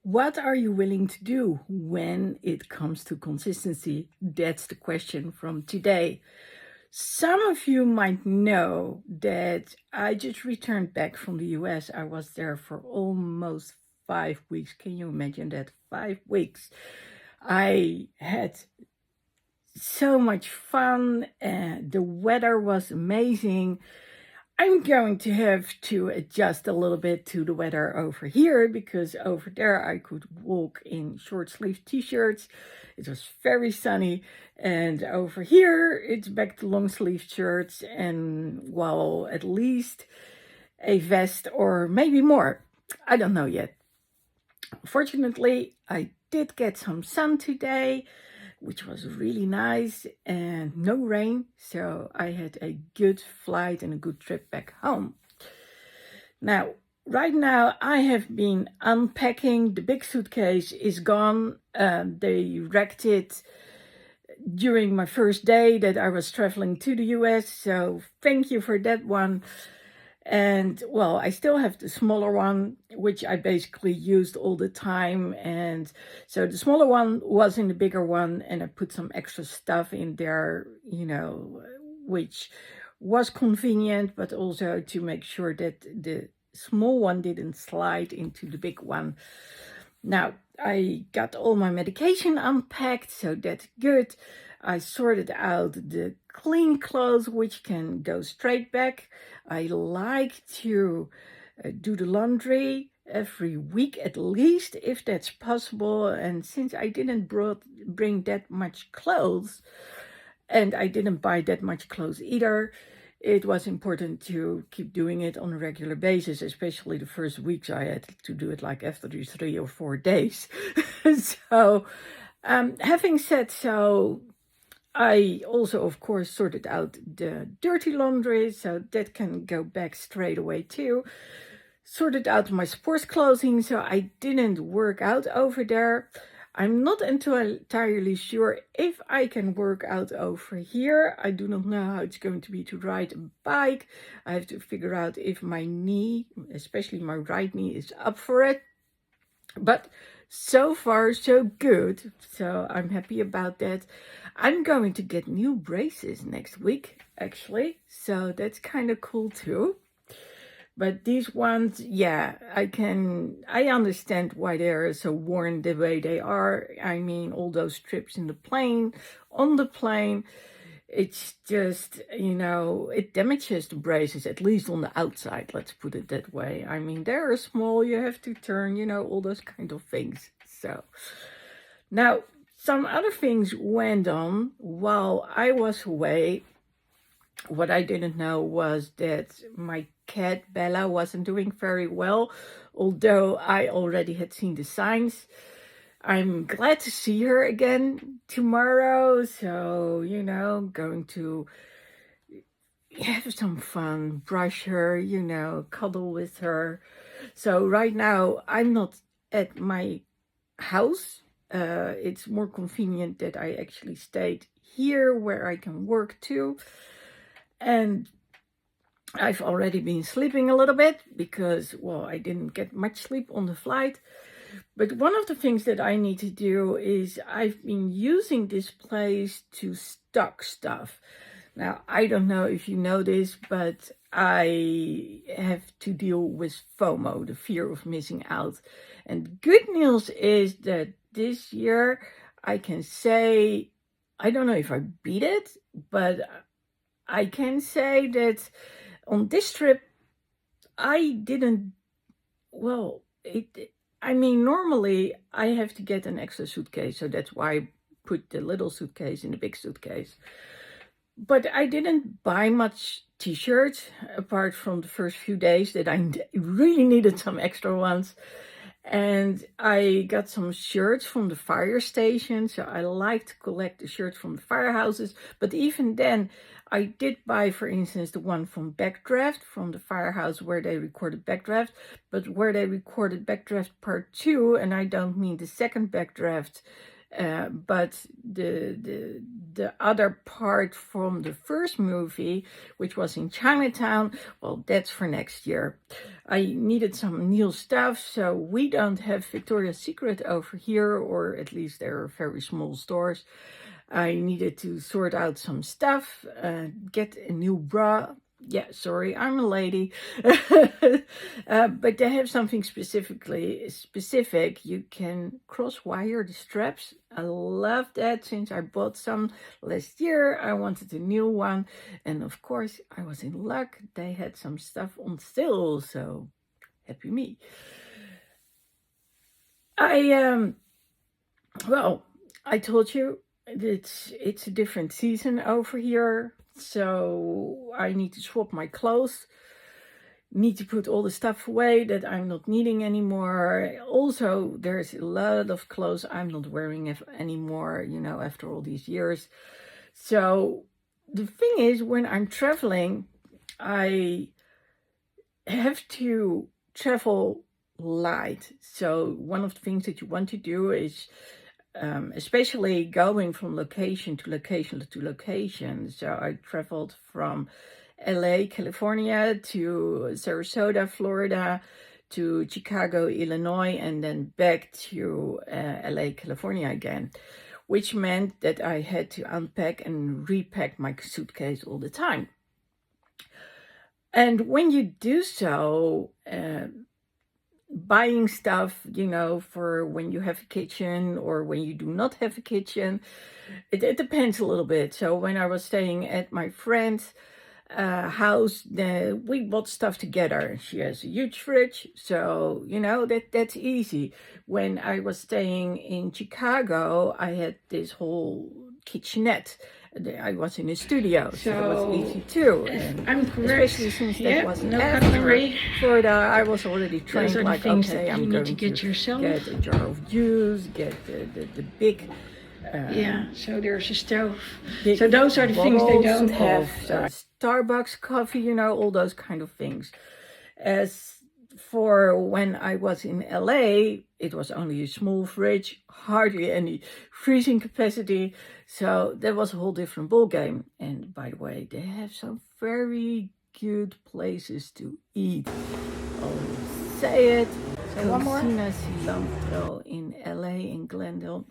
What are you willing to do when it comes to consistency? That's the question from today. Some of you might know that I just returned back from the US. I was there for almost 5 weeks. Can you imagine that? 5 weeks. I had so much fun, and the weather was amazing. I'm going to have to adjust a little bit to the weather over here because over there I could walk in short sleeve t-shirts. It was very sunny, and over here it's back to long sleeve shirts and, well, at least a vest or maybe more. I don't know yet. Fortunately, I did get some sun today, which was really nice, and no rain, so I had a good flight and a good trip back home. Now, right now, I have been unpacking. The big suitcase is gone. They wrecked it during my first day that I was traveling to the US, so thank you for that one. And well, I still have the smaller one, which I basically used all the time. And so the smaller one was in the bigger one, and I put some extra stuff in there, which was convenient, but also to make sure that the small one didn't slide into the big one. Now, I got all my medication unpacked, so that's good. I sorted out the clean clothes, which can go straight back. I like to do the laundry every week at least, if that's possible. And since I didn't bring that much clothes, and I didn't buy that much clothes either, it was important to keep doing it on a regular basis, especially the first weeks. I had to do it like after 3 or 4 days. So, having said so, I also, of course, sorted out the dirty laundry, so that can go back straight away too. Sorted out my sports clothing, so I didn't work out over there. I'm not entirely sure if I can work out over here. I do not know how it's going to be to ride a bike. I have to figure out if my knee, especially my right knee, is up for it. But so far, so good. So I'm happy about that. I'm going to get new braces next week, actually. So that's kind of cool too. But these ones, yeah, I understand why they're so worn the way they are. I mean, all those trips on the plane, it's just, it damages the braces, at least on the outside, let's put it that way. I mean, they're small, you have to turn, all those kind of things. So, now, some other things went on while I was away. What I didn't know was that my cat Bella wasn't doing very well, although I already had seen the signs. I'm glad to see her again tomorrow, so, going to have some fun, brush her, cuddle with her. So right now, I'm not at my house. It's more convenient that I actually stayed here where I can work too. And I've already been sleeping a little bit because, well, I didn't get much sleep on the flight. But one of the things that I need to do is I've been using this place to stock stuff. Now, I don't know if you know this, but I have to deal with FOMO, the fear of missing out. And good news is that this year I can say, I don't know if I beat it, but I can say that on this trip, I didn't, well, normally I have to get an extra suitcase, so that's why I put the little suitcase in the big suitcase. But I didn't buy much t-shirts, apart from the first few days that I really needed some extra ones. And I got some shirts from the fire station, so I like to collect the shirts from the firehouses. But even then, I did buy, for instance, the one from Backdraft, from the firehouse where they recorded Backdraft, but where they recorded Backdraft Part 2, and I don't mean the second Backdraft But the other part from the first movie, which was in Chinatown, well, that's for next year. I needed some new stuff, so we don't have Victoria's Secret over here, or at least there are very small stores. I needed to sort out some stuff, get a new bra. Yeah, sorry, I'm a lady. But they have something specific. You can cross wire the straps. I love that since I bought some last year. I wanted a new one. And of course, I was in luck. They had some stuff on sale, so happy me. Well, I told you it's a different season over here, so I need to swap my clothes, need to put all the stuff away that I'm not needing anymore. Also, there's a lot of clothes I'm not wearing anymore, after all these years. So the thing is, when I'm traveling, I have to travel light. So one of the things that you want to do is especially going from location to location to location. So I traveled from LA, California to Sarasota, Florida, to Chicago, Illinois, and then back to LA, California again, which meant that I had to unpack and repack my suitcase all the time. And when you do so, buying stuff, for when you have a kitchen or when you do not have a kitchen, it depends a little bit. So when I was staying at my friend's house, we bought stuff together. She has a huge fridge, so that's easy. When I was staying in Chicago, I had this whole kitchenette. I was in a studio, so it was easy too. And I'm correct. especially since that wasn't no after cutlery. Florida, I was already trained. Those are the like, things okay, that I'm you going need to get yourself. get a jar of juice, get the big. So there's a stove. big So those are the things they bottles don't have. of, Starbucks coffee, all those kind of things. As for when I was in LA, it was only a small fridge, hardly any freezing capacity. So that was a whole different ball game. And by the way, they have some very good places to eat. I'll say it. Say one more. Cocina Cilantro in LA, in Glendale.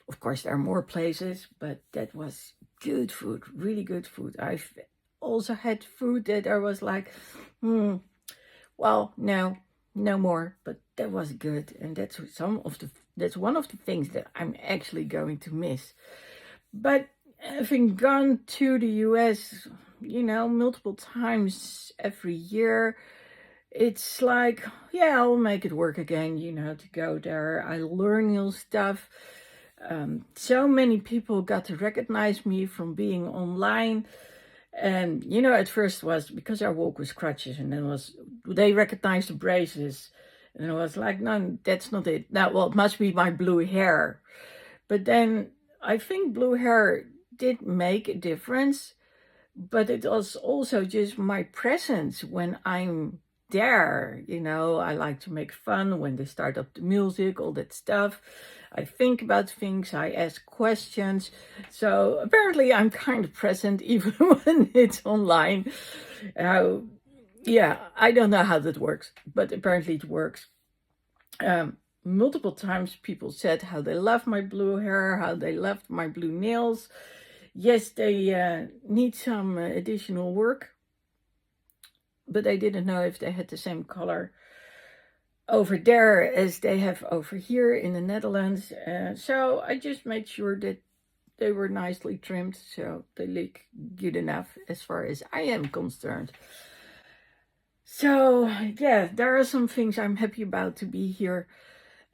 Of course, there are more places, but that was good food, really good food. I've also had food that I was like, well, no more, but that was good. And that's one of the things that I'm actually going to miss. But having gone to the US, multiple times every year, it's like, yeah, I'll make it work again, to go there. I learn new stuff. So many people got to recognize me from being online. And, at first was because I walk with crutches, and then they recognized the braces. And I was like, no, that's not it. It must be my blue hair. But then I think blue hair did make a difference, but it was also just my presence when I'm there. I like to make fun when they start up the music, all that stuff. I think about things, I ask questions. So apparently I'm kind of present even when it's online. I don't know how that works, but apparently it works. Multiple times people said how they love my blue hair, how they love my blue nails. Yes, they need some additional work, but I didn't know if they had the same color over there as they have over here in the Netherlands. So I just made sure that they were nicely trimmed, so they look good enough as far as I am concerned. So yeah, there are some things I'm happy about to be here.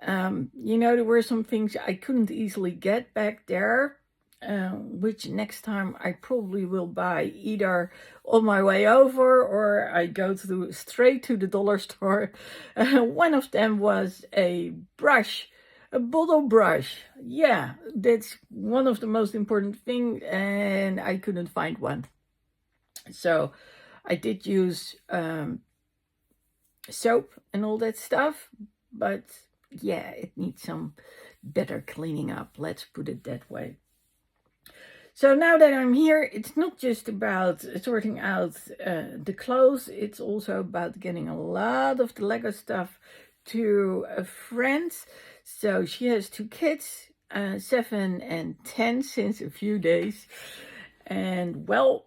There were some things I couldn't easily get back there, which next time I probably will buy either on my way over or I go straight to the dollar store. One of them was a brush, a bottle brush. Yeah, that's one of the most important things, and I couldn't find one. So I did use soap and all that stuff, but yeah, it needs some better cleaning up. Let's put it that way. So now that I'm here, it's not just about sorting out the clothes, it's also about getting a lot of the Lego stuff to a friend. So she has 2 kids, 7 and 10 since a few days. And well,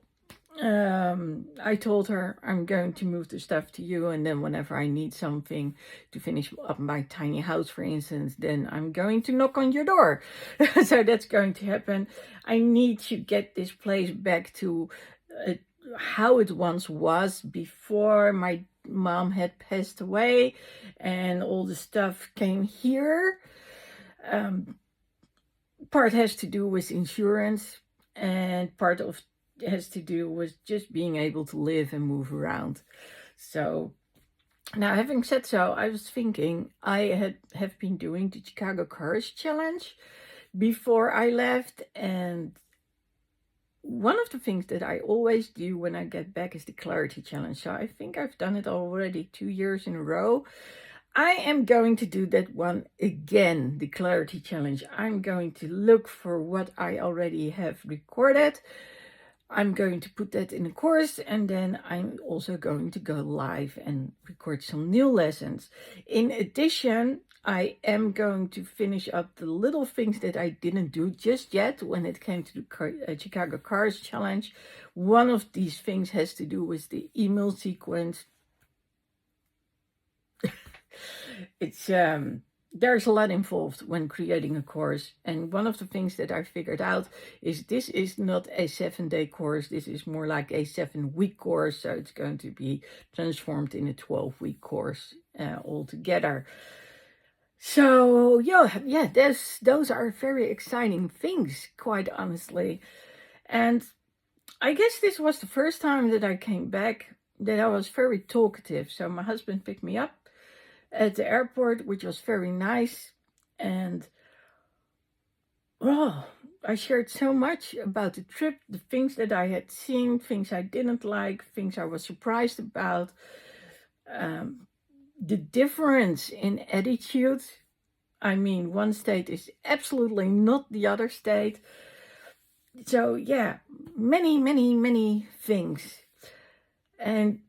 I told her I'm going to move the stuff to you, and then whenever I need something to finish up my tiny house, for instance, then I'm going to knock on your door. So that's going to happen. I need to get this place back to how it once was before my mom had passed away and all the stuff came here. Part has to do with insurance, and part of has to do with just being able to live and move around. So now, having said so, I was thinking I have been doing the Chicago Cars Challenge before I left, and one of the things that I always do when I get back is the Clarity Challenge. So I think I've done it already 2 years in a row. I am going to do that one again, the Clarity Challenge. I'm going to look for what I already have recorded. I'm going to put that in a course, and then I'm also going to go live and record some new lessons. In addition, I am going to finish up the little things that I didn't do just yet when it came to the Chicago Cars Challenge. One of these things has to do with the email sequence. It's there's a lot involved when creating a course, and one of the things that I figured out is this is not a 7-day course. This is more like a 7-week course, so it's going to be transformed in a 12-week course altogether. So yeah, those are very exciting things, quite honestly. And I guess this was the first time that I came back that I was very talkative. So my husband picked me up at the airport, which was very nice. And well, I shared so much about the trip, the things that I had seen, things I didn't like, things I was surprised about, the difference in attitude. I mean, one state is absolutely not the other state. So yeah, many things. And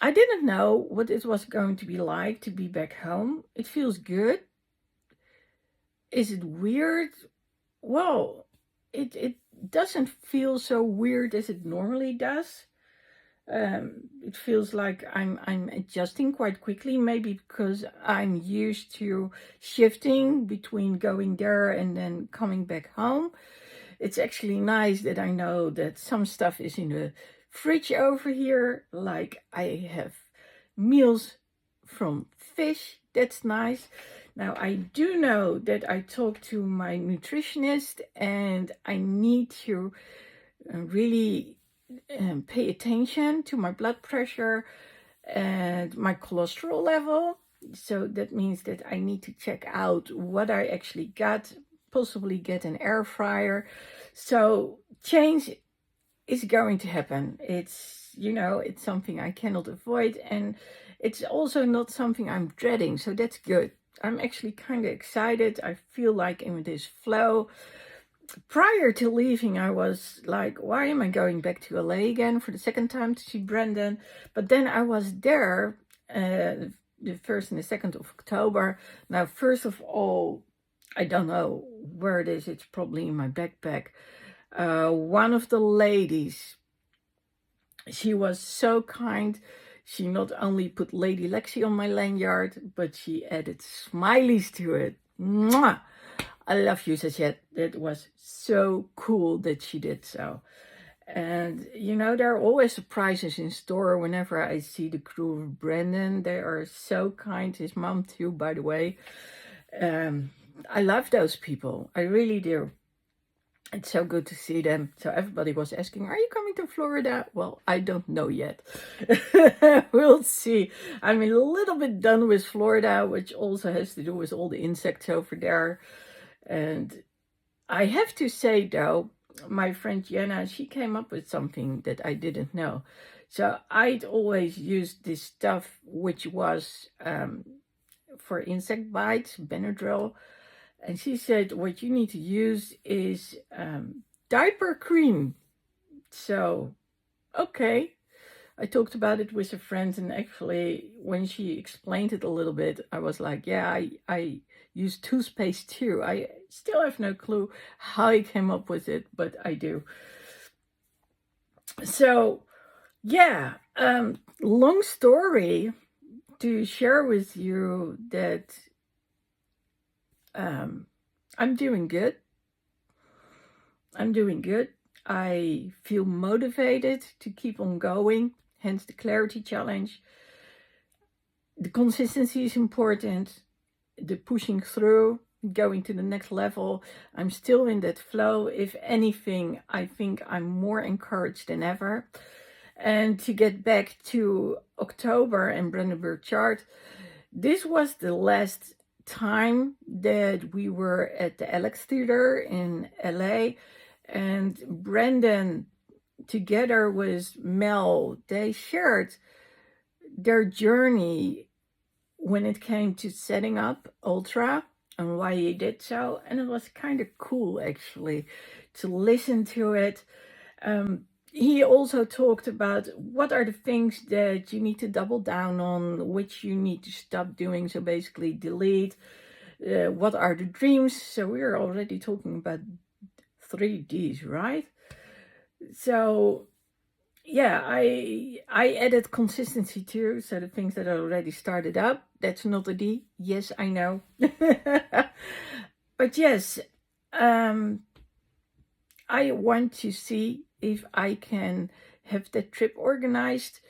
I didn't know what it was going to be like to be back home. It feels good. Is it weird? Well, it doesn't feel so weird as it normally does. It feels like I'm adjusting quite quickly, maybe because I'm used to shifting between going there and then coming back home. It's actually nice that I know that some stuff is in the fridge over here, like I have meals from fish. That's nice. Now I do know that I talked to my nutritionist, and I need to really pay attention to my blood pressure and my cholesterol level. So that means that I need to check out what I actually got, possibly get an air fryer. So change is going to happen. It's, it's something I cannot avoid, and it's also not something I'm dreading. So that's good. I'm actually kind of excited. I feel like in this flow. Prior to leaving, I was like, why am I going back to LA again for the second time to see Brendan? But then I was there the 1st and the 2nd of October. Now, first of all, I don't know where it is. It's probably in my backpack. One of the ladies, she was so kind. She not only put Lady Lexi on my lanyard, but she added smileys to it. Mwah! I love you, Sachet. That was so cool that she did so. And, there are always surprises in store whenever I see the crew of Brendan. They are so kind. His mom too, by the way. I love those people. I really do. It's so good to see them. So everybody was asking, are you coming to Florida? Well, I don't know yet. We'll see. I'm a little bit done with Florida, which also has to do with all the insects over there. And I have to say, though, my friend Jenna, she came up with something that I didn't know. So I'd always used this stuff, which was for insect bites, Benadryl. And she said, what you need to use is diaper cream. So, okay. I talked about it with a friend, and actually, when she explained it a little bit, I was like, yeah, I use toothpaste too. I still have no clue how I came up with it, but I do. So, yeah, long story to share with you that I'm doing good. I'm doing good. I feel motivated to keep on going, hence the clarity challenge. The consistency is important, the pushing through, going to the next level. I'm still in that flow. If anything, I think I'm more encouraged than ever. And to get back to October and Brandenburg chart, this was the last time that we were at the Alex Theater in LA, and Brendan, together with Mel, they shared their journey when it came to setting up Ultra and why he did so. And it was kind of cool, actually, to listen to it. He also talked about what are the things that you need to double down on, which you need to stop doing. So basically delete. What are the dreams? So we're already talking about 3Ds, right? So yeah, I added consistency too. So the things that I already started up, that's not a D. Yes, I know. But yes, I want to see if I can have that trip organized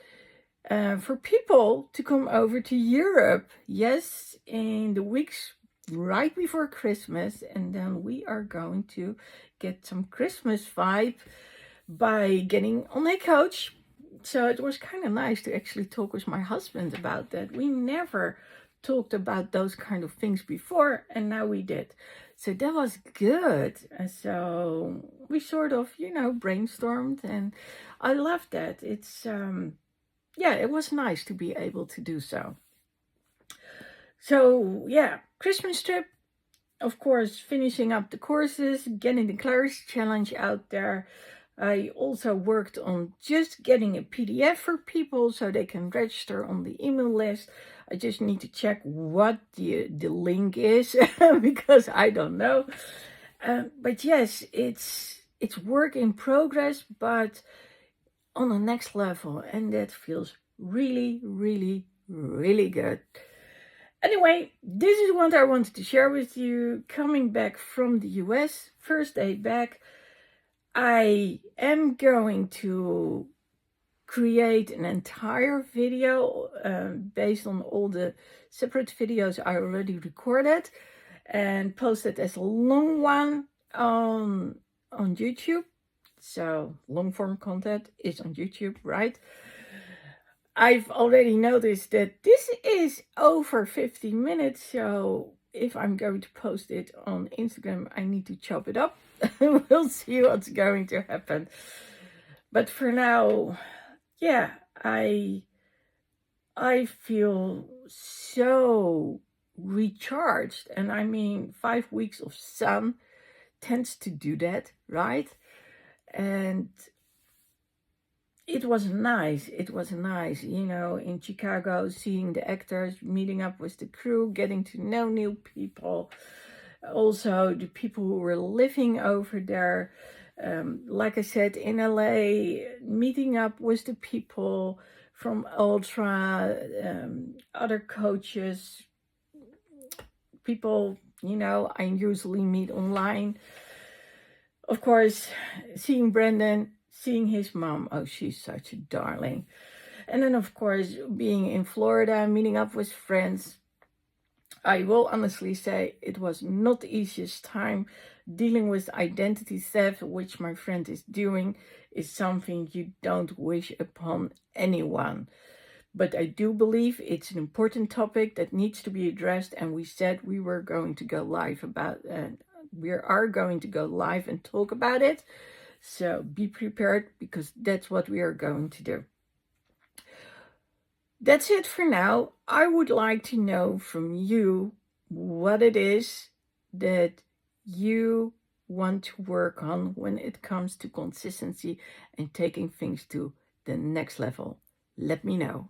for people to come over to Europe. Yes, in the weeks right before Christmas. And then we are going to get some Christmas vibe by getting on a coach. So it was kind of nice to actually talk with my husband about that. We never talked about those kind of things before, and now we did. So that was good. And so we sort of, brainstormed, and I loved that. It's, yeah, it was nice to be able to do so. So yeah, Christmas trip, of course, finishing up the courses, getting the Clarity Challenge out there. I also worked on just getting a PDF for people so they can register on the email list. I just need to check what the link is because I don't know. But yes, it's work in progress, but on the next level, and that feels really, really, really good. Anyway, this is what I wanted to share with you. Coming back from the US, first day back, I am going to create an entire video based on all the separate videos I already recorded and post it as a long one on YouTube. So long form content is on YouTube, right? I've already noticed that this is over 50 minutes, so if I'm going to post it on Instagram, I need to chop it up. We'll see what's going to happen. But for now, yeah, I feel so recharged. And I mean, 5 weeks of sun tends to do that, right? And it was nice. It was nice, in Chicago, seeing the actors, meeting up with the crew, getting to know new people. Also, the people who were living over there. Like I said, in LA, meeting up with the people from Ultra, other coaches, people, I usually meet online. Of course, seeing Brendan, seeing his mom. Oh, she's such a darling. And then, of course, being in Florida, meeting up with friends. I will honestly say it was not the easiest time. Dealing with identity theft, which my friend is doing, is something you don't wish upon anyone. But I do believe it's an important topic that needs to be addressed, and we said we were going to go live about it. We are going to go live and talk about it. So be prepared, because that's what we are going to do. That's it for now. I would like to know from you what it is that you want to work on when it comes to consistency and taking things to the next level. Let me know.